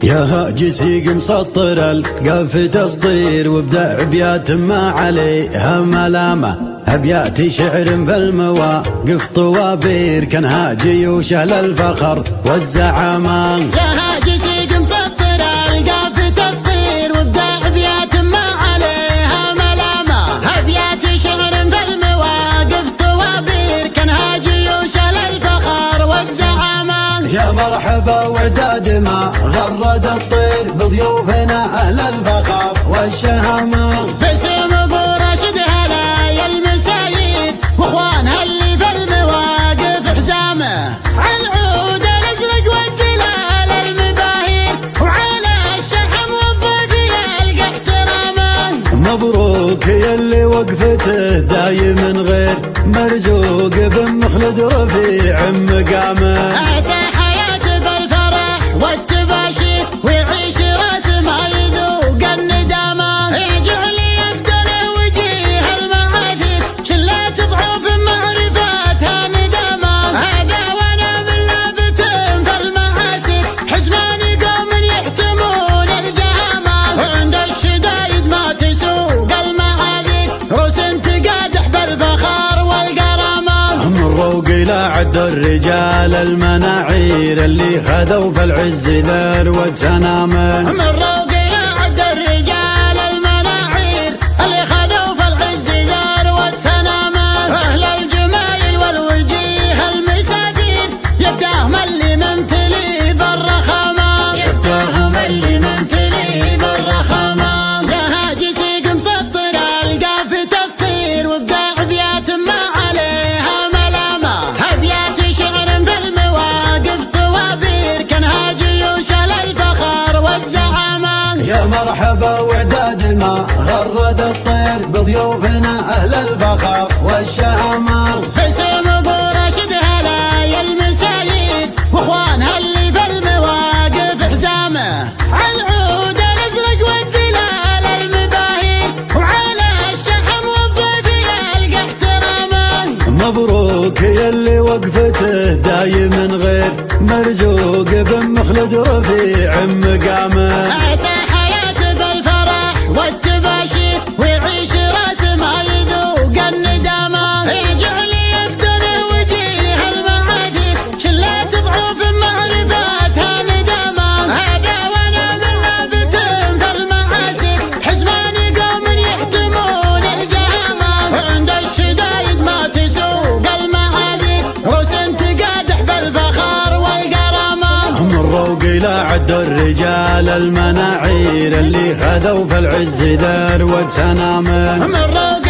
يا هاجسي مسطر القاف تسطير وابدع ابيات ما عليها ملامه، ابيات شعر في المواقف طوابير كانها جيوش للفخر والزعامه. يا هاجسي مسطر القاف تسطير وابدع ابيات ما عليها ملامه، ابيات شعر في المواقف طوابير كانها جيوش للفخر والزعامه. يا مرحبا وعداد ما غرد الطير بضيوفنا اهل الفخر والشهامه، باسم ابو راشد هلا المسايير واخوانها اللي في المواقف حزامه، على العود الازرق والدلال المباهير وعلى الشحم والضيف يلقى احترامه. مبروك يلي وقفته دايم غير مرزوق بن مخلد رفيع مقامه، عسى حياته بالفرح والتباشير ويعيش راس ما يذوق الندامه، يجعل يفدله وجيه المعاذير شلات ضعوف معرفتها ندامه. هذا وانا من لابت في المعاسر حزمان قوم يحتمون الجهامه، وعند الشدايد ما تسوق المعاذير روس تقادح بالفخر والكرامه. من روق الى عد الرجال المناعير اللي خذوا في العز ذروة سنامه، من روق الى عد الرجال المناعير اللي خذوا في العز ذروة سنامه، اهل الجمايل والوجيه المسافير يبداهم اللي ممتلي بالرخامه، يبداهم اللي ممتلي بالرخامه. يا هاجسي مسطر القاف تسطير وابداع ابيات ما عليها ملامه، ابيات شعر في المواقف طوابير كانها جيوش للفخر والزعامه. يا مرحبا وعداد ما غرد الطير بضيوفنا اهل الفخر والشهامه، باسم ابو راشد هلا المسايير واخوانها اللي في المواقف حزامه، على العود الازرق والدلال المباهير وعلى الشحم والضيف يلقى احترامه. مبروك يلي وقفته دايم غير مرزوق بن مخلد رفيع مقامه، عسى حياته بالفرح والتباشير ويعيش راس ما يذوق الندامه، يجعل يبدله وجيه المعاذير شلات ضعوف معرفتها ندامه. هذا وانا من لابت في المعاسر حزمان قوم يحتمون الجهامه، وعند الشدايد ما تسوق المعاذير روس تقادح بالفخر والكرامه. من روق الى عد الرجال المناعير اللي خذوا في العز ذروة سنامه، من روق